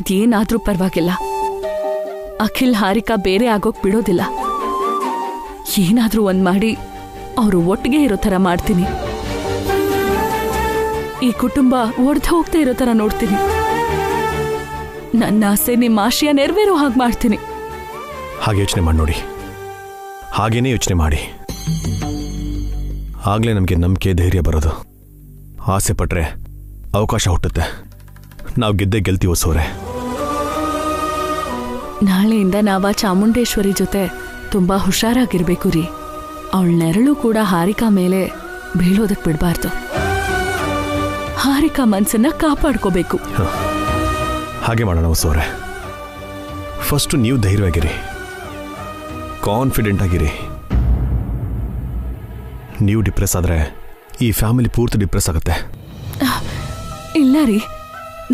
ಅದೇನಾದ್ರೂ ಪರವಾಗಿಲ್ಲ, ಅಖಿಲ್ ಹಾರಿಕಾ ಬೇರೆ ಆಗೋಕ್ ಬಿಡೋದಿಲ್ಲ. ಏನಾದ್ರೂ ಒಂದ್ ಮಾಡಿ ಅವರು ಒಟ್ಟಿಗೆ ಇರೋ ತರ ಮಾಡ್ತೀನಿ. ಈ ಕುಟುಂಬ ಒಡೆದು ಹೋಗ್ತಾ ಇರೋ ತರ ನೋಡ್ತೀನಿ. ನನ್ನ ಆಸೆ ನಿಮ್ಮ ಆಶಯ ನೆರವೇರೋ ಹಾಗೆ ಮಾಡ್ತೀನಿ. ಹಾಗೆ ಯೋಚನೆ ಮಾಡಿ ನೋಡಿ, ಹಾಗೇನೇ ಯೋಚನೆ ಮಾಡಿ. ಆಗ್ಲೇ ನಮಗೆ ನಂಬಿಕೆ ಧೈರ್ಯ ಬರೋದು. ಆಸೆ ಪಟ್ರೆ ಅವಕಾಶ ಹುಟ್ಟುತ್ತೆ. ನಾವು ಗೆಲ್ತೀವೋ ಸೋರೆ. ನಾಳೆಯಿಂದ ನಾವ ಚಾಮುಂಡೇಶ್ವರಿ ಜೊತೆ ತುಂಬಾ ಹುಷಾರಾಗಿರ್ಬೇಕು ರೀ. ಅವಳ ನೆರಳು ಕೂಡ ಹಾರಿಕಾ ಮೇಲೆ ಬೀಳೋದಕ್ ಬಿಡಬಾರ್ದು. ಹಾರಿಕಾ ಮನ್ಸನ್ನ ಕಾಪಾಡ್ಕೋಬೇಕು. ಹಾಗೆ ಮಾಡೋಣ ಸೋರೆ. ಫಸ್ಟ್ ನೀವು ಧೈರ್ಯವಾಗಿರಿ, ಕಾನ್ಫಿಡೆಂಟ್ ಆಗಿರಿ. ನೀವು ಡಿಪ್ರೆಸ್ ಆದ್ರೆ ಈ ಫ್ಯಾಮಿಲಿ ಪೂರ್ತಿ ಡಿಪ್ರೆಸ್ ಆಗುತ್ತೆ. ಇಲ್ಲ ರೀ,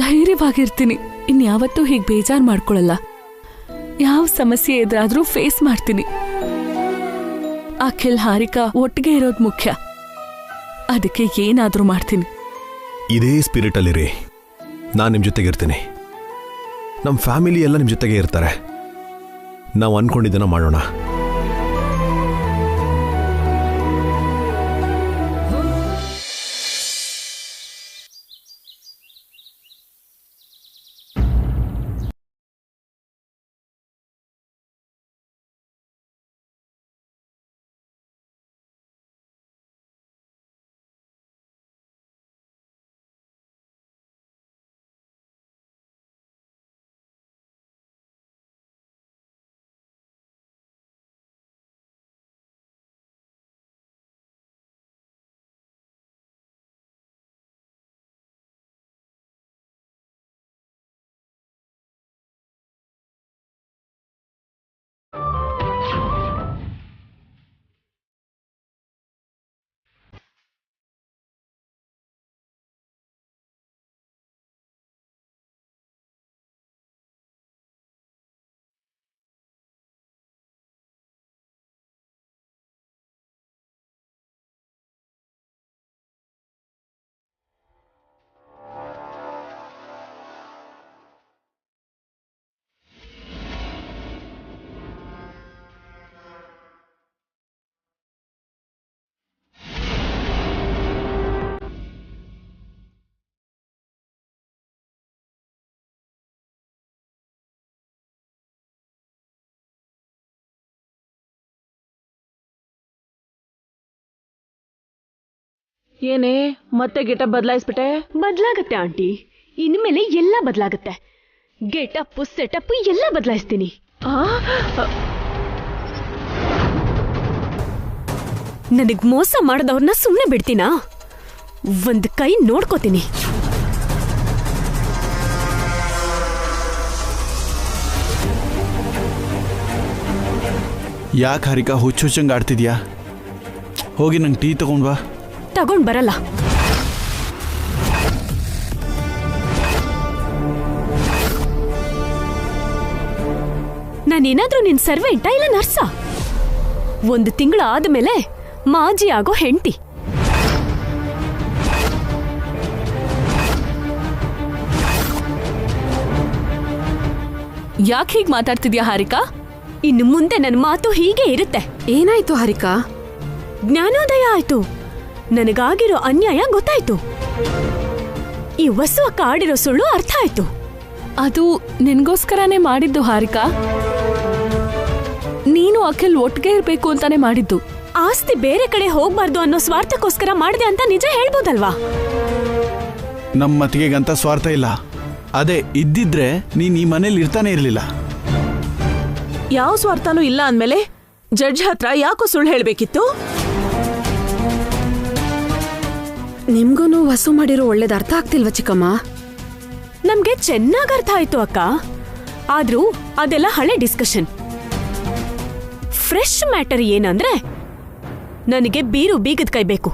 ಧೈರ್ಯವಾಗಿರ್ತೀನಿ. ಇನ್ಯಾವತ್ತೂ ಹೀಗೆ ಬೇಜಾರು ಮಾಡ್ಕೊಳ್ಳಲ್ಲ. ಯಾವ ಸಮಸ್ಯೆ ಎದುರಾದ್ರೂ ಫೇಸ್ ಮಾಡ್ತೀನಿ. ಅಖಿಲ್ ಹಾರಿಕಾ ಒಟ್ಟಿಗೆ ಇರೋದು ಮುಖ್ಯ. ಅದಕ್ಕೆ ಏನಾದ್ರೂ ಮಾಡ್ತೀನಿ. ಇದೇ ಸ್ಪಿರಿಟ್ ಅಲ್ಲಿರಿ. ನಾನು ನಿಮ್ಮ ಜೊತೆಗೆ ಇರ್ತೀನಿ. ನಮ್ಮ ಫ್ಯಾಮಿಲಿ ಎಲ್ಲ ನಿಮ್ಮ ಜೊತೆಗೆ ಇರ್ತಾರೆ. ನಾವು ಅನ್ಕೊಂಡಿದ್ದನ್ನ ಮಾಡೋಣ. ಏನೇ ಮತ್ತೆ ಗೆಟಪ್ ಬದಲಾಯಿಸ್ಬಿಟ್ಟೆ? ಬದಲಾಗತ್ತೆ ಆಂಟಿ, ಇನ್ಮೇಲೆ ಎಲ್ಲ ಬದಲಾಗತ್ತೆ. ಗೆಟಪ್ ಸೆಟಪ್ ಎಲ್ಲ ಬದಲಾಯಿಸ್ತೀನಿ. ನನಗ್ ಮೋಸ ಮಾಡದವ್ರನ್ನ ಸುಮ್ಮನೆ ಬಿಡ್ತೀನಾ? ಒಂದ್ ಕೈ ನೋಡ್ಕೋತೀನಿ. ಯಾಕೆ ಹಾರಿಕಾ ಹುಚ್ಚಂಗೆ ಆಡ್ತಿದ್ಯಾ? ಹೋಗಿ ನಂಗೆ ಟೀ ತಗೊಂಡ್ ಬಾ. ತಗೊಂಡ್ ಬರಲ್ಲ. ನಾನೇನಾದ್ರೂ ನಿನ್ ಸರ್ವೆಂಟ ಇಲ್ಲ ನರ್ಸ? 1 ತಿಂಗಳು ಆದ್ಮೇಲೆ ಮಾಜಿ ಆಗೋ ಹೆಂಡತಿ. ಯಾಕೆ ಹೀಗೆ ಮಾತಾಡ್ತಿದ್ಯಾ ಹಾರಿಕಾ? ಇನ್ನು ಮುಂದೆ ನನ್ನ ಮಾತು ಹೀಗೆ ಇರುತ್ತೆ. ಏನಾಯ್ತು ಹಾರಿಕಾ? ಜ್ಞಾನೋದಯ ಆಯ್ತು. ನನಗಾಗಿರೋ ಅನ್ಯಾಯ ಗೊತ್ತಾಯ್ತು. ಈ ವಸುವ ಕಾಡಿರೋ ಸುಳ್ಳು ಅರ್ಥ ಆಯ್ತು. ಅದು ನಿನ್ಗೋಸ್ಕರನೇ ಮಾಡಿದ್ದು ಹಾರಿಕಾ. ನೀನು ಅಖಿಲ್ ಒಟ್ಟಿಗೆ ಇರ್ಬೇಕು ಅಂತಾನೆ ಮಾಡಿದ್ದು. ಆಸ್ತಿ ಬೇರೆ ಕಡೆ ಹೋಗ್ಬಾರ್ದು ಅನ್ನೋ ಸ್ವಾರ್ಥಕ್ಕೋಸ್ಕರ ಮಾಡಿದೆ ಅಂತ ನಿಜ ಹೇಳ್ಬೋದಲ್ವಾ? ನಮ್ಮ ಮತಿಗೆಗಂತ ಸ್ವಾರ್ಥ ಇಲ್ಲ. ಅದೇ ಇದ್ದಿದ್ರೆ ನೀನ್ ಈ ಮನೇಲಿ ಇರ್ತಾನೆ ಇರ್ಲಿಲ್ಲ. ಯಾವ ಸ್ವಾರ್ಥನೂ ಇಲ್ಲ ಅಂದ್ಮೇಲೆ ಜಡ್ಜ್ ಹತ್ರ ಯಾಕೋ ಸುಳ್ಳು ಹೇಳ್ಬೇಕಿತ್ತು? ನಿಮ್ಗೂ ವಸು ಮಾಡಿರೋ ಒಳ್ಳೇದು ಅರ್ಥ ಆಗ್ತಿಲ್ವ ಚಿಕ್ಕಮ್ಮ? ನಮ್ಗೆ ಚೆನ್ನಾಗ್ ಅರ್ಥ ಆಯ್ತು ಅಕ್ಕ. ಆದ್ರೂ ಅದೆಲ್ಲ ಹಳೆ ಡಿಸ್ಕಷನ್. ಫ್ರೆಶ್ ಮ್ಯಾಟರ್ ಏನಂದ್ರೆ ನನಗೆ ಬೀರು ಬೀಗದ ಕೈ ಬೇಕು.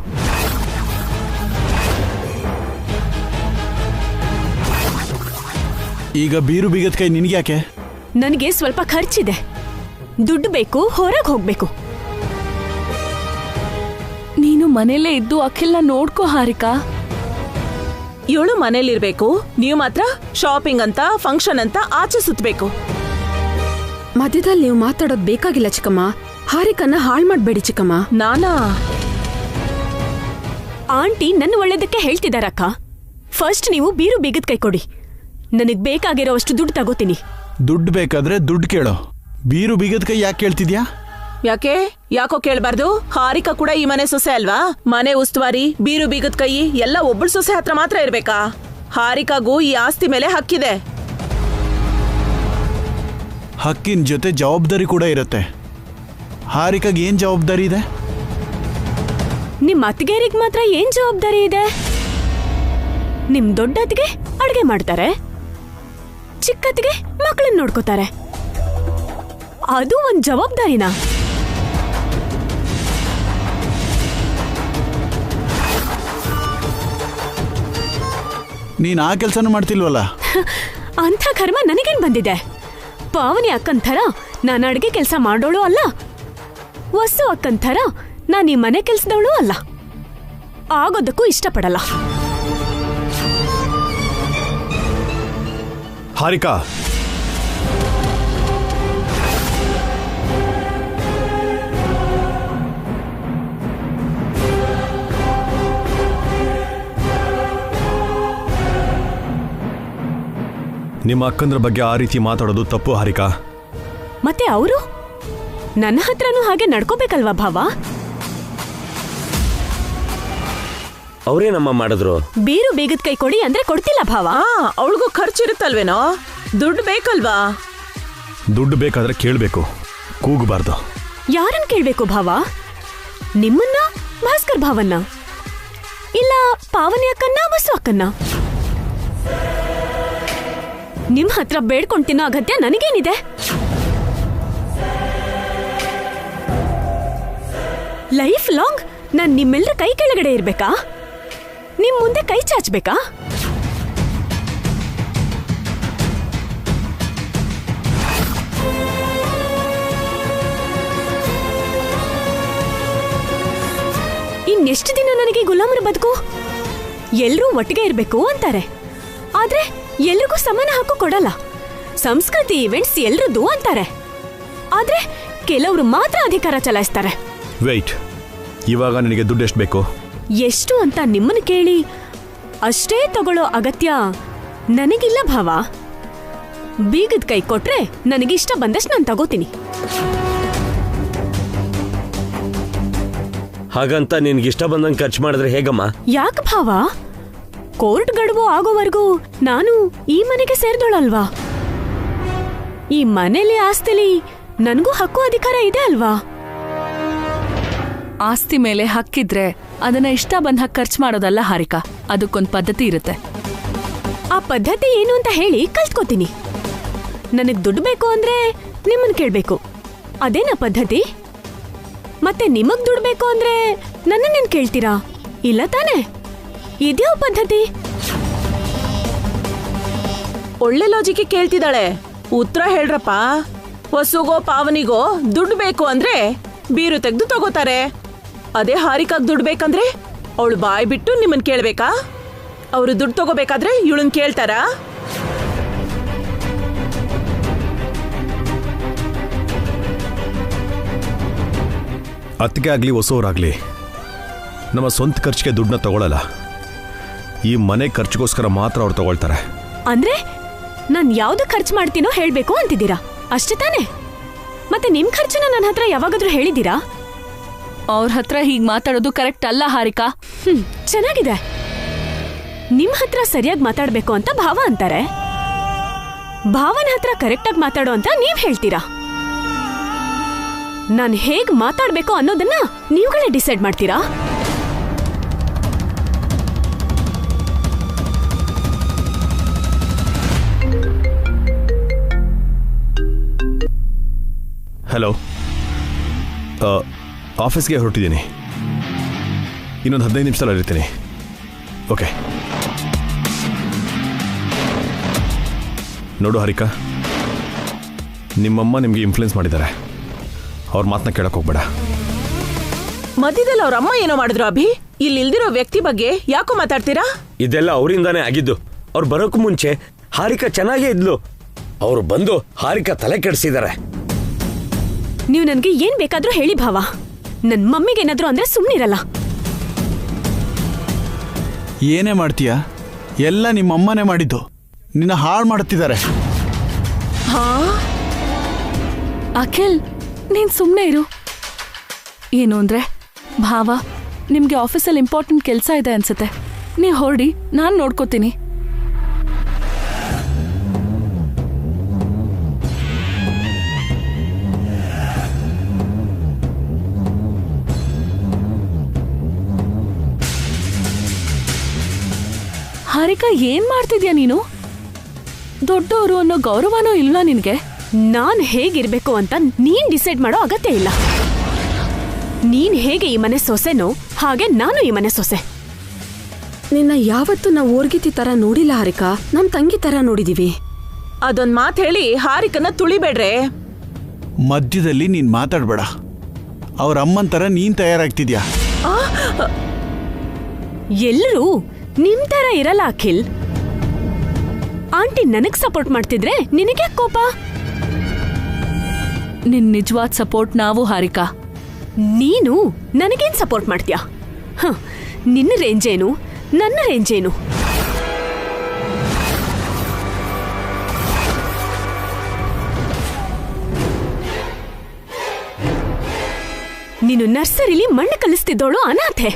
ಈಗ ಬೀರು ಬೀಗದ ಕೈ ನಿನ್ಗ್ಯಾಕೆ? ನನಗೆ ಸ್ವಲ್ಪ ಖರ್ಚಿದೆ, ದುಡ್ಡು ಬೇಕು, ಹೊರಗೆ ಹೋಗ್ಬೇಕು. ನೀನು ಮನೇಲೇ ಇದ್ದು ಅಖಿಲ್ನ ನೋಡ್ಕೋ ಹಾರಿಕಾ. ಇವಳು ಮನೇಲಿರ್ಬೇಕು, ನೀವು ಮಾತ್ರ ಶಾಪಿಂಗ್ ಅಂತ ಫಂಕ್ಷನ್ ಅಂತ ಆಚೆ ಸುತ್ತಬೇಕು. ಮಧ್ಯದಲ್ಲಿ ನೀವು ಮಾತಾಡೋದು ಬೇಕಾಗಿಲ್ಲ ಚಿಕ್ಕಮ್ಮ. ಹಾರಿಕನ್ನ ಹಾಳು ಮಾಡ್ಬೇಡಿ ಚಿಕ್ಕಮ್ಮ. ನಾನಾ? ಆಂಟಿ ನನ್ನ ಒಳ್ಳೇದಕ್ಕೆ ಹೇಳ್ತಿದಾರಕ್ಕ. ಫಸ್ಟ್ ನೀವು ಬೀರು ಬೀಗದ ಕೈ ಕೊಡಿ, ನನಗ್ ಬೇಕಾಗಿರೋ ಅಷ್ಟು ದುಡ್ಡು ತಗೋತೀನಿ. ದುಡ್ಡು ಬೇಕಾದ್ರೆ ದುಡ್ಡು ಕೇಳೋ. ಬೀರು ಬೀಗದ ಕೈ ಯಾಕೆ ಕೇಳ್ತಿದ್ಯಾ? ಯಾಕೋ ಕೇಳ್ಬಾರ್ದು? ಹಾರಿಕಾ ಕೂಡ ಈ ಮನೆ ಸೊಸೆ ಅಲ್ವಾ? ಮನೆ ಉಸ್ತುವಾರಿ, ಬೀರು ಬೀಗದ ಕೈ ಎಲ್ಲ ಒಬ್ಬಳು ಸೊಸೆ ಹತ್ರ ಮಾತ್ರ ಇರ್ಬೇಕಾ? ಹಾರಿಕಾಗೂ ಈ ಆಸ್ತಿ ಮೇಲೆ ಹಕ್ಕಿದೆ. ಹಕ್ಕಿನ ಜೊತೆ ಜವಾಬ್ದಾರಿ ಕೂಡ ಇರುತ್ತೆ. ಹಾರಿಕಾಗ್ ಏನ್ ಜವಾಬ್ದಾರಿ ಇದೆ? ನಿಮ್ ಅತ್ತಿಗೆಯರಿಗೆ ಮಾತ್ರ ಏನ್ ಜವಾಬ್ದಾರಿ ಇದೆ? ನಿಮ್ ದೊಡ್ಡತ್ತಿಗೆ ಅಡ್ಗೆ ಮಾಡ್ತಾರೆ, ಚಿಕ್ಕತ್ತಿಗೆ ಮಕ್ಕಳನ್ನ ನೋಡ್ಕೋತಾರೆ. ಅದು ಒಂದ್ ಜವಾಬ್ದಾರಿನಾ? ನೀನ್ ಆ ಕೆಲಸನೂ ಮಾಡ್ತಿಲ್ವಲ್ಲ? ಅಂಥ ಕರ್ಮ ನನಗೇನ್ ಬಂದಿದೆ? ಪಾವನಿ ಅಕ್ಕನ್ ಥರ ನಾನು ಅಡ್ಗೆ ಕೆಲಸ ಮಾಡೋಳು ಅಲ್ಲ, ವಸ್ತು ಅಕ್ಕನ್ ಥರ ನಾನು ಈ ಮನೆ ಕೆಲ್ಸದವಳು ಅಲ್ಲ. ಆಗೋದಕ್ಕೂ ಇಷ್ಟಪಡಲ್ಲ. ಹಾರಿಕಾ, ನಿಮ್ಮ ಅಕ್ಕಂದ್ರ ಬಗ್ಗೆ ಆ ರೀತಿ ಮಾತಾಡೋದು ತಪ್ಪು ಹಾರಿಕಾ. ಮತ್ತೆ ಅವರು ನನ್ನ ಹತ್ರನೂ ಹಾಗೆ ನಡ್ಕೋಬೇಕಲ್ವಾ ಭಾವ? ಅವ್ರೇನಮ್ಮ ಮಾಡಿದ್ರು? ಬೀರು ಬೀಗದ ಕೈ ಕೊಡಿ ಅಂದ್ರೆ ಕೊಡ್ತಿಲ್ಲ ಭಾವ. ಅವಳಿಗೂ ಖರ್ಚಿರುತ್ತಲ್ವೇನೋ, ದುಡ್ಡು ಬೇಕಲ್ವಾ? ದುಡ್ಡು ಬೇಕಾದ್ರೆ ಕೇಳಬೇಕು, ಕೂಗಬಾರ್ದು. ಯಾರನ್ನ ಕೇಳ್ಬೇಕು ಭಾವ? ನಿಮ್ಮನ್ನ, ಭಾಸ್ಕರ್ ಭಾವನ್ನ, ಇಲ್ಲ ಪಾವನಿ ಅಕ್ಕನ್ನ, ವಸು ಅಕ್ಕನ್ನ? ನಿಮ್ ಹತ್ರ ಬೇಡ್ಕೊಂಡ್ ತಿನ್ನೋ ಅಗತ್ಯ ನನಗೇನಿದೆ? ಲೈಫ್ ಲಾಂಗ್ ನಾನ್ ನಿಮ್ಮೆಲ್ಲರ ಕೈ ಕೆಳಗಡೆ ಇರ್ಬೇಕಾ? ನಿಮ್ ಮುಂದೆ ಕೈ ಚಾಚ್ಬೇಕಾ? ಇನ್ನೆಷ್ಟು ದಿನ ನನಗೆ ಗುಲಾಮರ ಬದುಕು? ಎಲ್ರೂ ಒಟ್ಟಿಗೆ ಇರ್ಬೇಕು ಅಂತಾರೆ, ಆದ್ರೆ ಎಲ್ರಿಗೂ ಸಮಾನ ಹಕ್ಕು ಕೊಡಲ್ಲ. ಸಂಸ್ಕೃತಿ ಇವೆಂಟ್ಸ್ ಎಲ್ರದ್ದು ಅಂತಾರೆ, ಆದ್ರೆ ಕೆಲವರು ಮಾತ್ರ ಅಧಿಕಾರ ಚಲಾಯಿಸ್ತಾರೆ. ವೆಯ್ಟ್, ಇವಾಗ ನಿನಗೆ ದುಡ್ಡು ಎಷ್ಟು ಬೇಕು? ಎಷ್ಟು ಅಂತ ನಿಮ್ಮನ್ನ ಕೇಳಿ ಅಷ್ಟೇ ತಗೊಳ್ಳೋ ಅಗತ್ಯ ನನಗಿಲ್ಲ ಭಾವ. ಬೀಗದ ಕೈ ಕೊಟ್ರೆ ನನಗಿಷ್ಟ ಬಂದಷ್ಟು ನಾನು ತಗೋತೀನಿ. ಹಾಗಂತ ನಿನ್ಗಿಷ್ಟ ಬಂದಂಗೆ ಖರ್ಚು ಮಾಡಿದ್ರೆ ಹೇಗಮ್ಮ? ಯಾಕೆ ಭಾವ? ಕೋರ್ಟ್ ಗಡುವು ಆಗೋವರೆಗೂ ನಾನು ಈ ಮನೆಗೆ ಸೇರ್ದೋಳಲ್ವಾ? ಈ ಮನೇಲಿ ಆಸ್ತಿಲಿ ನನಗೂ ಹಕ್ಕು ಅಧಿಕಾರ ಇದೆ ಅಲ್ವಾ? ಆಸ್ತಿ ಮೇಲೆ ಹಕ್ಕಿದ್ರೆ ಅದನ್ನ ಇಷ್ಟ ಬಂದ ಹಾಗೆ ಖರ್ಚು ಮಾಡೋದಲ್ಲ ಹಾರಿಕಾ, ಅದಕ್ಕೊಂದು ಪದ್ಧತಿ ಇರುತ್ತೆ. ಆ ಪದ್ಧತಿ ಏನು ಅಂತ ಹೇಳಿ ಕಲ್ತ್ಕೋತೀನಿ. ನನಗ್ ದುಡ್ಡು ಬೇಕು ಅಂದ್ರೆ ನಿಮ್ಮನ್ ಕೇಳ್ಬೇಕು, ಅದೇನಾ ಪದ್ಧತಿ? ಮತ್ತೆ ನಿಮಗ್ ದುಡ್ಡು ಬೇಕು ಅಂದ್ರೆ ನನ್ನನ್ನೇನ್ ಕೇಳ್ತೀರಾ? ಇಲ್ಲ ತಾನೆ? ಇದ್ಯಾವ ಪದ್ಧತಿ? ಒಳ್ಳೆ ಲಾಜಿಕ್ ಕೇಳ್ತಿದ್ದಾಳೆ. ಉತ್ತರ ಹೇಳ್ರಪ್ಪ. ವಸುಗೋ ಪಾವನಿಗೋ ದುಡ್ಡು ಬೇಕು ಅಂದ್ರೆ ಬೀರು ತೆಗೆದು ತಗೋತಾರೆ. ಅದೇ ಹಾರಿಕಾಗ್ ದುಡ್ಡು ಬೇಕಂದ್ರೆ ಅವಳು ಬಾಯ್ ಬಿಟ್ಟು ನಿಮ್ಮನ್ ಕೇಳ್ಬೇಕಾ? ಅವರು ದುಡ್ಡು ತಗೋಬೇಕಾದ್ರೆ ಇವಳನ್ ಕೇಳ್ತಾರಾ? ಅತ್ತಿಗೆ ಆಗಲಿ ಹೊಸವರಾಗಲಿ ನಮ್ಮ ಸ್ವಂತ ಖರ್ಚಿಗೆ ದುಡ್ಡನ್ನ ತಗೊಳ್ಳಲ್ಲ. ಈ ಮನೆ ಖರ್ಚಿಗೋಸ್ಕರ ಮಾತ್ರ ಅವ್ರು ತಗೊಳ್ತಾರೆ. ಅಂದ್ರೆ ನಾನ್ ಯಾವ್ದು ಖರ್ಚು ಮಾಡ್ತೀನೋ ಹೇಳ್ಬೇಕು ಅಂತಿದ್ದೀರಾ, ಅಷ್ಟೇ ತಾನೆ? ಮತ್ತೆ ನಿಮ್ ಖರ್ಚನ್ನ ನನ್ನ ಹತ್ರ ಯಾವಾಗಾದ್ರೂ ಹೇಳಿದ್ದೀರಾ? ಅವ್ರ ಹತ್ರ ಹೀಗ್ ಮಾತಾಡೋದು ಕರೆಕ್ಟ್ ಅಲ್ಲ ಹಾರಿಕಾ. ಚೆನ್ನಾಗಿದೆ. ನಿಮ್ ಹತ್ರ ಸರಿಯಾಗಿ ಮಾತಾಡ್ಬೇಕು ಅಂತ ಭಾವ ಅಂತಾರೆ, ಭಾವನ ಹತ್ರ ಕರೆಕ್ಟಾಗಿ ಮಾತಾಡೋ ಅಂತ ನೀವ್ ಹೇಳ್ತೀರಾ. ನಾನ್ ಹೇಗ್ ಮಾತಾಡ್ಬೇಕು ಅನ್ನೋದನ್ನ ನೀವುಗಳೇ ಡಿಸೈಡ್ ಮಾಡ್ತೀರಾ? ಹಲೋ, ಆಫೀಸ್ಗೆ ಹೊರಟಿದ್ದೀನಿ. ಇನ್ನೊಂದು 15 ನಿಮಿಷದಲ್ಲಿ ಇರ್ತೀನಿ. ಓಕೆ. ನೋಡು ಹಾರಿಕಾ, ನಿಮ್ಮಮ್ಮ ನಿಮಗೆ ಇನ್ಫ್ಲುಯೆನ್ಸ್ ಮಾಡಿದ್ದಾರೆ. ಅವ್ರ ಮಾತನ್ನ ಕೇಳಕ್ಕೆ ಹೋಗ್ಬೇಡ. ಮಧ್ಯದಲ್ಲಿ ಅವ್ರ ಅಮ್ಮ ಏನೋ ಮಾಡಿದ್ರು ಅಭಿ? ಇಲ್ಲಿ ಇಲ್ದಿರೋ ವ್ಯಕ್ತಿ ಬಗ್ಗೆ ಯಾಕೋ ಮಾತಾಡ್ತೀರಾ? ಇದೆಲ್ಲ ಅವರಿಂದಾನೇ ಆಗಿದ್ದು. ಅವ್ರು ಬರೋಕ್ಕೂ ಮುಂಚೆ ಹಾರಿಕಾ ಚೆನ್ನಾಗೇ ಇದ್ಲು. ಅವ್ರು ಬಂದು ಹಾರಿಕಾ ತಲೆ ಕೆಡಿಸಿದ್ದಾರೆ. ನೀವು ನನ್ಗೆ ಏನ್ ಬೇಕಾದ್ರೂ ಹೇಳಿ ಭಾವ, ನನ್ ಮಮ್ಮಿಗೇನಾದ್ರೂ ಅಂದ್ರೆ ಸುಮ್ನಿರಲ್ಲ. ಏನೇ ಮಾಡ್ತೀಯಾ? ಎಲ್ಲ ನಿಮ್ಮಮ್ಮನೇ ಮಾಡಿದ್ದು. ನಿನ್ನ ಹಾಳು ಮಾಡುತ್ತಿದ್ದಾರೆ. ಅಖಿಲ್, ನೀನ್ ಸುಮ್ಮನೆ ಇರು. ಏನು ಅಂದ್ರೆ ಭಾವ, ನಿಮ್ಗೆ ಆಫೀಸಲ್ಲಿ ಇಂಪಾರ್ಟೆಂಟ್ ಕೆಲಸ ಇದೆ ಅನ್ಸುತ್ತೆ. ನೀವು ಹೊರಡಿ, ನಾನು ನೋಡ್ಕೋತೀನಿ. ಹಾರಿಕಾ, ಏನ್ ಮಾಡ್ತಿದ್ಯಾ ನೀನು? ದೊಡ್ಡವರು ಅನ್ನೋ ಗೌರವನೂ ಇಲ್ಲ ನಿನ್ಗೆ. ನಾನ್ ಹೇಗಿರ್ಬೇಕು ಅಂತ ನೀನ್ ಡಿಸೈಡ್ ಮಾಡೋ ಅಗತ್ಯ ಇಲ್ಲ. ನೀನ್ ಹೇಗೆ ಈ ಮನೆ ಸೊಸೆನೋ ಹಾಗೆ ನಾನು ಈ ಮನೆ ಸೊಸೆ. ನಿನ್ನ ಯಾವತ್ತೂ ನಾವು ಓರ್ಗಿತಿ ತರ ನೋಡಿಲ್ಲ ಹಾರಿಕಾ, ನಮ್ ತಂಗಿ ತರ ನೋಡಿದೀವಿ. ಅದೊಂದ್ ಮಾತ್ ಹೇಳಿ ಹಾರಿಕನ್ನ ತುಳಿಬೇಡ್ರೆ. ಮಧ್ಯದಲ್ಲಿ ನೀನ್ ಮಾತಾಡ್ಬೇಡ. ಅವ್ರ ಅಮ್ಮನ್ ತರ ನೀನ್ ತಯಾರಾಗ್ತಿದ್ಯಾ. ಎಲ್ಲರೂ ನಿಮ್ ತರ ಇರಲ್ಲ ಅಖಿಲ್. ಆಂಟಿ ನನಗ್ ಸಪೋರ್ಟ್ ಮಾಡ್ತಿದ್ರೆ ನಿನಗೆ ಕೋಪ? ನಿನ್ ನಿಜವಾದ ಸಪೋರ್ಟ್ ನಾವು ಹಾರಿಕಾ. ನೀನು ನನಗೇನ್ ಸಪೋರ್ಟ್ ಮಾಡ್ತೀಯಾ? ನಿನ್ನ ರೇಂಜ್ ಏನು, ನನ್ನ ರೇಂಜ್ ಏನು? ನೀನು ನರ್ಸರಿಲಿ ಮಣ್ಣು ಕಲಿಸ್ತಿದ್ದೋಳು ಅನಾಥೆ.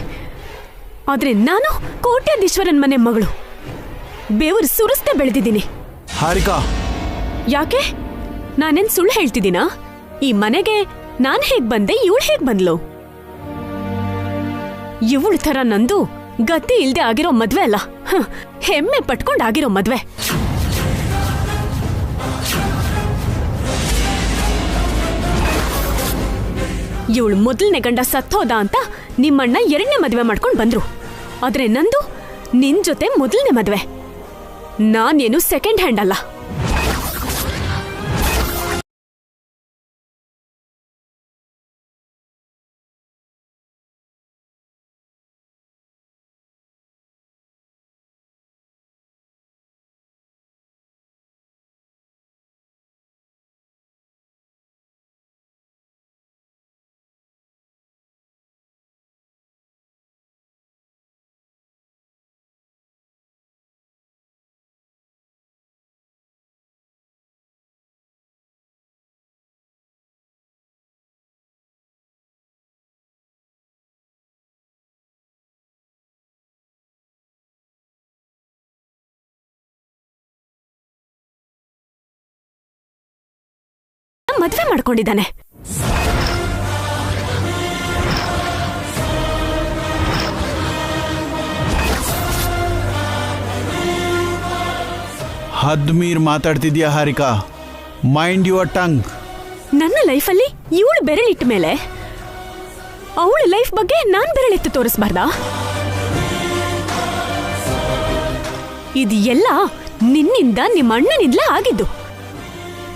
ಆದ್ರೆ ನಾನು ಕೋಟ್ಯಾಧೀಶ್ವರನ್ ಮನೆ ಮಗಳು. ಬೇವರು ಸುರಿಸ್ದೆ ಬೆಳೆದಿದ್ದೀನಿ. ಹಾರಿಕಾ, ಯಾಕೆ? ನಾನೇನ್ ಸುಳ್ಳು ಹೇಳ್ತಿದ್ದೀನಾ? ಈ ಮನೆಗೆ ನಾನ್ ಹೇಗ್ ಬಂದೆ, ಇವಳು ಹೇಗ್ ಬಂದ್ಲು? ಇವಳ ತರ ನಂದು ಗತಿ ಇಲ್ದೆ ಆಗಿರೋ ಮದ್ವೆ ಅಲ್ಲ, ಹೆಮ್ಮೆ ಪಟ್ಕೊಂಡ್ ಆಗಿರೋ ಮದ್ವೆ. ಇವಳು ಮೊದಲನೇ ಗಂಡ ಸತ್ತೋದ ಅಂತ ನಿಮ್ಮಣ್ಣ ಎರಡನೇ ಮದ್ವೆ ಮಾಡ್ಕೊಂಡ್ ಬಂದ್ರು. ಆದ್ರೆ ನಂದು ನಿನ್ ಜೊತೆ ಮೊದಲನೇ ಮದ್ವೆ. ನಾನೇನು ಸೆಕೆಂಡ್ ಹ್ಯಾಂಡ್ ಅಲ್ಲ. ಮದ್ವೆ ಮಾಡ್ಕೊಂಡಿದ್ದಾನೆ. ಹದ್ಮೀರ್ ಮಾತಾಡ್ತಿದ್ಯಾ ಹಾರಿಕಾ. Mind your tongue. ನನ್ನ ಲೈಫಲ್ಲಿ ಇವಳು ಬೆರಳಿಟ್ಟ ಮೇಲೆ ಅವಳ ಲೈಫ್ ಬಗ್ಗೆ ನಾನ್ ಬೆರಳೆತ್ತು ತೋರಿಸ್ಬಾರ್ದಾ? ಇದು ಎಲ್ಲ ನಿನ್ನಿಂದ ನಿಮ್ಮ ಅಣ್ಣನಿಂದಲೇ ಆಗಿದ್ದು.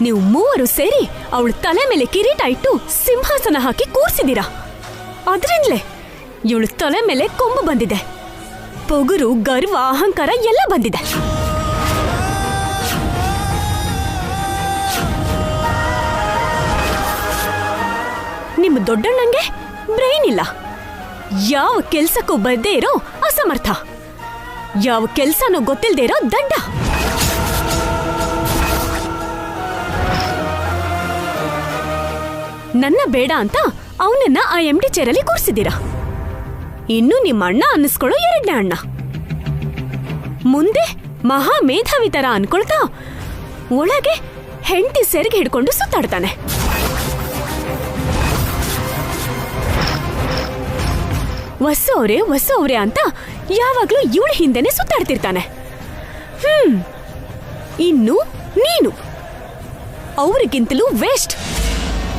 ನೀವು ಮೂವರು ಸೇರಿ ಅವಳ ತಲೆ ಮೇಲೆ ಕಿರೀಟ ಇಟ್ಟು ಸಿಂಹಾಸನ ಹಾಕಿ ಕೂರ್ಸಿದೀರಾ. ಅದ್ರಿಂದಲೇ ಇವಳು ತಲೆ ಮೇಲೆ ಕೊಂಬು ಬಂದಿದೆ. ಪೊಗುರು, ಗರ್ವ, ಅಹಂಕಾರ ಎಲ್ಲ ಬಂದಿದೆ. ನಿಮ್ಮ ದೊಡ್ಡಣ್ಣಂಗೆ ಬ್ರೈನ್ ಇಲ್ಲ. ಯಾವ ಕೆಲ್ಸಕ್ಕೂ ಬದ್ದೇ ಇರೋ ಅಸಮರ್ಥ. ಯಾವ ಕೆಲ್ಸನೂ ಗೊತ್ತಿಲ್ದೇ ಇರೋ ದಡ್ಡ. ನನ್ನ ಬೇಡ ಅಂತ ಅವನನ್ನ ಆ MD ಚೇರಲ್ಲಿ ಕೂರ್ಸಿದ್ದೀರಾ. ಇನ್ನು ನಿಮ್ಮ ಅಣ್ಣ ಅನ್ನಿಸ್ಕೊಳ್ಳೋ ಎರಡನೇ ಅಣ್ಣ. ಮುಂದೆ ಮಹಾ ಮೇಧಾವಿ ತರ ಅನ್ಕೊಳ್ತಾ ಒಳಗೆ ಹೆಂಡತಿ ಸೆರಗಿ ಹಿಡ್ಕೊಂಡು ಸುತ್ತಾಡ್ತಾನೆ. ವಸೋವ್ರೆ ಅಂತ ಯಾವಾಗ್ಲೂ ಇವಳ ಹಿಂದೆನೆ ಸುತ್ತಾಡ್ತಿರ್ತಾನೆ. ಇನ್ನು ನೀನು ಅವ್ರಿಗಿಂತಲೂ ವೇಸ್ಟ್.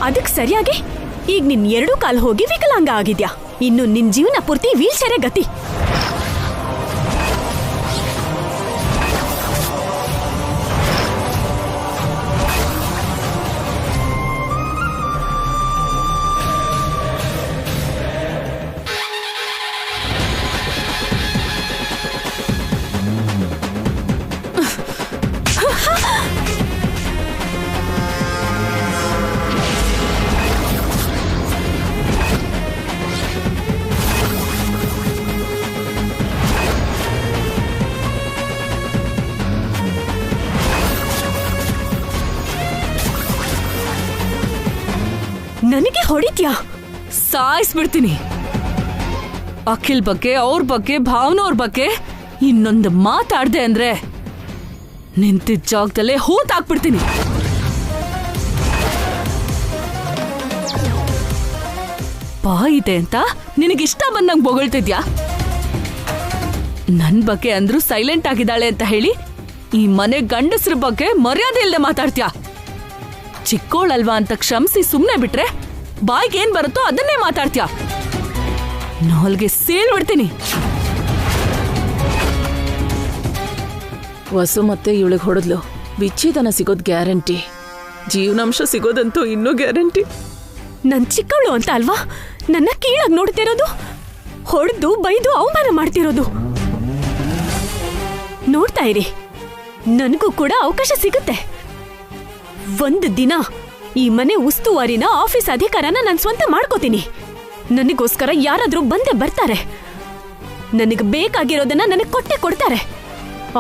ಅದಕ್ಕೆ ಸರಿಯಾಗಿ ಈಗ ನಿನ್ 2 ಕಾಲು ಹೋಗಿ ವಿಕಲಾಂಗ ಆಗಿದ್ಯಾ. ಇನ್ನು ನಿನ್ ಜೀವನ ಪೂರ್ತಿ ವೀಲ್ ಚೇರೇ ಗತಿ. ನನಗೆ ಹೊಡಿತ್ಯಾ? ಸಾಯಿಸ್ಬಿಡ್ತೀನಿ. ಅಖಿಲ್ ಬಗ್ಗೆ, ಅವ್ರ ಬಗ್ಗೆ, ಭಾವನವ್ರ ಬಗ್ಗೆ ಇನ್ನೊಂದು ಮಾತಾಡ್ದೆ ಅಂದ್ರೆ ನಿಂತಿದ್ದ ಜಾಗದಲ್ಲೇ ಹೂತಾಕ್ಬಿಡ್ತೀನಿ. ಬಾಯಿದೆ ಅಂತ ನಿನಗಿಷ್ಟ ಬಂದಂಗ್ ಬೊಗಳ್ತಿದ್ಯಾ? ನನ್ ಬಗ್ಗೆ ಅಂದ್ರೂ ಸೈಲೆಂಟ್ ಆಗಿದ್ದಾಳೆ ಅಂತ ಹೇಳಿ ಈ ಮನೆ ಗಂಡಸ್ರ ಬಗ್ಗೆ ಮರ್ಯಾದೆ ಇಲ್ಲದೆ ಮಾತಾಡ್ತ್ಯಾ? ಚಿಕ್ಕೋಳಲ್ವಾ ಅಂತ ಕ್ಷಮಿಸಿ ಸುಮ್ನೆ ಬಿಟ್ರೆ ಬಾಯಿಗೆ ಏನ್ ಬರುತ್ತೋ ಅದನ್ನೇ ಮಾತಾಡ್ತ್ಯಾ? ನಾಲ್ಗೆ ಸೇಳ್ಬಿಡ್ತೀನಿ. ವಸು ಮತ್ತೆ ಇವಳಿಗೆ ಹೊಡೆದ್ಲು, ವಿಚ್ಛೇದನ ಸಿಗೋದ್ ಗ್ಯಾರಂಟಿ, ಜೀವನಾಂಶ ಸಿಗೋದಂತೂ ಇನ್ನೂ ಗ್ಯಾರಂಟಿ. ನನ್ ಚಿಕ್ಕವಳು ಅಂತ ಅಲ್ವಾ ನನ್ನ ಕೀಳಾಗಿ ನೋಡ್ತಿರೋದು? ಹೊಡೆದು ಬೈದು ಅವಮಾನ ಮಾಡ್ತಿರೋದು. ನೋಡ್ತಾ ಇರಿ, ನನಗೂ ಕೂಡ ಅವಕಾಶ ಸಿಗುತ್ತೆ. ಒಂದು ದಿನ ಈ ಮನೆ ಉಸ್ತುವಾರಿನ, ಆಫೀಸ್ ಅಧಿಕಾರನ ನಾನು ಸ್ವಂತ ಮಾಡ್ಕೋತೀನಿ. ನನಗೋಸ್ಕರ ಯಾರಾದ್ರೂ ಬಂದೇ ಬರ್ತಾರೆ. ನನಗೆ ಬೇಕಾಗಿರೋದನ್ನ ನನಗೆ ಕೊಟ್ಟೆ ಕೊಡ್ತಾರೆ.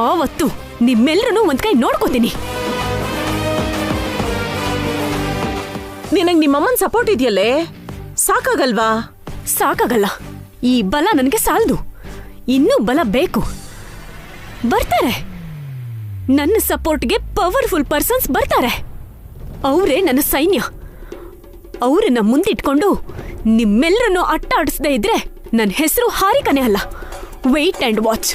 ಆವತ್ತು ನಿಮ್ಮೆಲ್ಲರೂ ಒಂದ್ ಕೈ ನೋಡ್ಕೋತೀನಿ. ನಿನಗ್ ನಿಮ್ಮಮ್ಮನ್ ಸಪೋರ್ಟ್ ಇದೆಯಲ್ಲೇ, ಸಾಕಾಗಲ್ವಾ? ಸಾಕಾಗಲ್ಲ. ಈ ಬಲ ನನಗೆ ಸಾಲದು, ಇನ್ನೂ ಬಲ ಬೇಕು. ಬರ್ತಾರೆ, ನನ್ನ ಸಪೋರ್ಟ್ಗೆ ಪವರ್ಫುಲ್ ಪರ್ಸನ್ಸ್ ಬರ್ತಾರೆ. ಅವರೇ ನನ್ನ ಸೈನ್ಯ. ಅವರನ್ನ ಮುಂದಿಟ್ಕೊಂಡು ನಿಮ್ಮೆಲ್ಲರನ್ನು ಅಟ್ಟಾಡಿಸದೇ ಇದ್ರೆ ನನ್ನ ಹೆಸರು ಹಾರಿಕನೇ ಅಲ್ಲ. Wait and watch.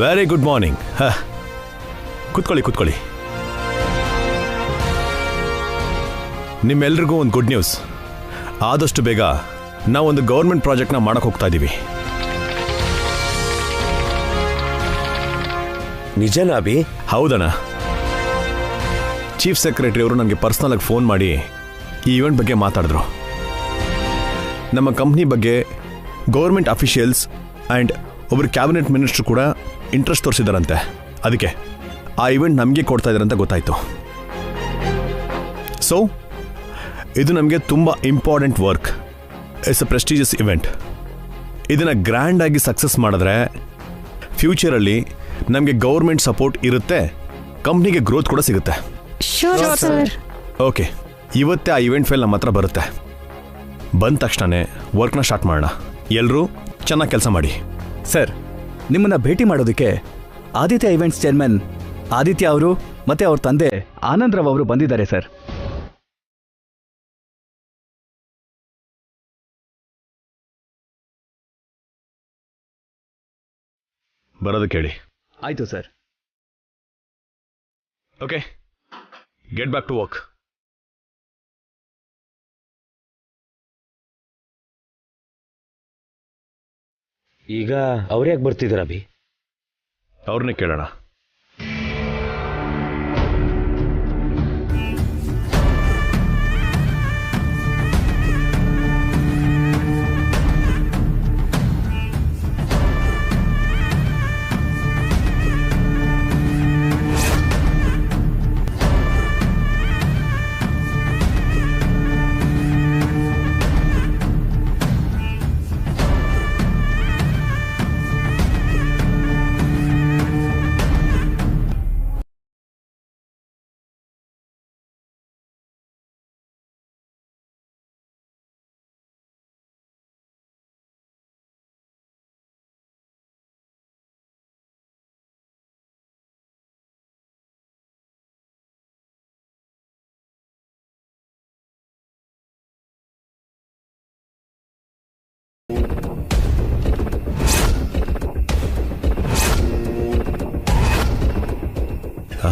Very good morning. ಕೂತ್ಕೊಳ್ಳಿ ಕೂತ್ಕೊಳ್ಳಿ. ನಿಮ್ಮೆಲ್ರಿಗೂ ಒಂದು ಗುಡ್ ನ್ಯೂಸ್. ಆದಷ್ಟು ಬೇಗ ನಾವೊಂದು ಗೌರ್ಮೆಂಟ್ ಪ್ರಾಜೆಕ್ಟ್ನ ಮಾಡಕ್ಕೆ ಹೋಗ್ತಾ ಇದ್ದೀವಿ. ನಿಜನಾ ಅಭಿ? ಹೌದಣ್ಣ. ಚೀಫ್ ಸೆಕ್ರೆಟರಿ ಅವರು ನನಗೆ ಪರ್ಸ್ನಲ್ ಆಗಿ ಫೋನ್ ಮಾಡಿ ಈ ಈವೆಂಟ್ ಬಗ್ಗೆ ಮಾತಾಡಿದ್ರು. ನಮ್ಮ ಕಂಪ್ನಿ ಬಗ್ಗೆ ಗೌರ್ಮೆಂಟ್ ಅಫಿಷಿಯಲ್ಸ್ ಆ್ಯಂಡ್ ಒಬ್ಬರು ಕ್ಯಾಬಿನೆಟ್ ಮಿನಿಸ್ಟರ್ ಕೂಡ ಇಂಟ್ರೆಸ್ಟ್ ತೋರಿಸಿದಾರಂತೆ. ಅದಕ್ಕೆ ಆ ಇವೆಂಟ್ ನಮಗೆ ಕೊಡ್ತಾ ಇದ್ದಾರಂತ ಗೊತ್ತಾಯಿತು. ಸೊ ಇದು ನಮಗೆ ತುಂಬ important work. It's a prestigious event. ಇದನ್ನು ಗ್ರ್ಯಾಂಡಾಗಿ ಸಕ್ಸಸ್ ಮಾಡಿದ್ರೆ ಫ್ಯೂಚರಲ್ಲಿ ನಮಗೆ ಗೌರ್ಮೆಂಟ್ ಸಪೋರ್ಟ್ ಇರುತ್ತೆ, ಕಂಪ್ನಿಗೆ ಗ್ರೋತ್ ಕೂಡ ಸಿಗುತ್ತೆ. ಓಕೆ, ಇವತ್ತೇ ಆ ಇವೆಂಟ್ ಫೈಲ್ ನಮ್ಮ ಹತ್ರ ಬರುತ್ತೆ. ಬಂದ ತಕ್ಷಣವೇ ವರ್ಕ್ನ ಸ್ಟಾರ್ಟ್ ಮಾಡೋಣ. ಎಲ್ಲರೂ ಚೆನ್ನಾಗಿ ಕೆಲಸ ಮಾಡಿ. ಸರ್, ನಿಮ್ಮನ್ನ ಭೇಟಿ ಮಾಡೋದಕ್ಕೆ ಆದಿತ್ಯ ಇವೆಂಟ್ಸ್ ಚೇರ್ಮನ್ ಆದಿತ್ಯ ಅವರು ಮತ್ತೆ ಅವ್ರ ತಂದೆ ಆನಂದರಾವ್ ಅವರು ಬಂದಿದ್ದಾರೆ ಸರ್. ಬರೋದು ಕೇಳಿ. ಆಯ್ತು sir. Okay, get back to work. ಈಗ ಅವ್ರು ಯಾಕೆ ಬರ್ತಿದಾರ ಅಭಿ? ಅವ್ರನ್ನೇ ಕೇಳೋಣ.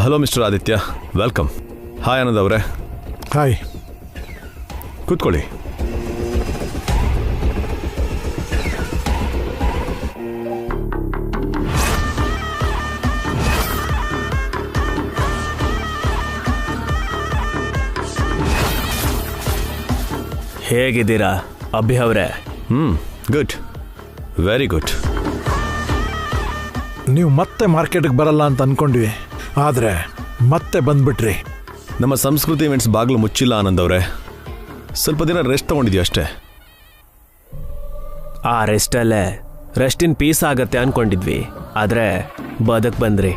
Hello mister Aditya, welcome. Hi Anand ಅವರೇ. ಹಾಯ್. ಕೂತ್ಕೊಳ್ಳಿ. ಹೇಗಿದ್ದೀರಾ ಅಭಿ ಅವರೇ? ಗುಡ್. Very good. ನೀವು ಮತ್ತೆ ಮಾರ್ಕೆಟ್ಗೆ ಬರಲ್ಲ ಅಂತ ಅನ್ಕೊಂಡ್ವಿ, ಆದರೆ ಮತ್ತೆ ಬಂದ್ಬಿಟ್ರಿ. ನಮ್ಮ ಸಂಸ್ಕೃತಿ ಇವೆಂಟ್ಸ್ ಬಾಗಿಲು ಮುಚ್ಚಿಲ್ಲ ಆನಂದ್ ಅವರೇ. ಸ್ವಲ್ಪ ದಿನ ರೆಸ್ಟ್ ತಗೊಂಡಿದ್ವಿ ಅಷ್ಟೇ. ಆ ರೆಸ್ಟಲ್ಲೇ ರೆಸ್ಟ್ ಇನ್ ಪೀಸ್ ಆಗತ್ತೆ ಅನ್ಕೊಂಡಿದ್ವಿ, ಆದರೆ ಬದಕ್ ಬಂದ್ರಿ.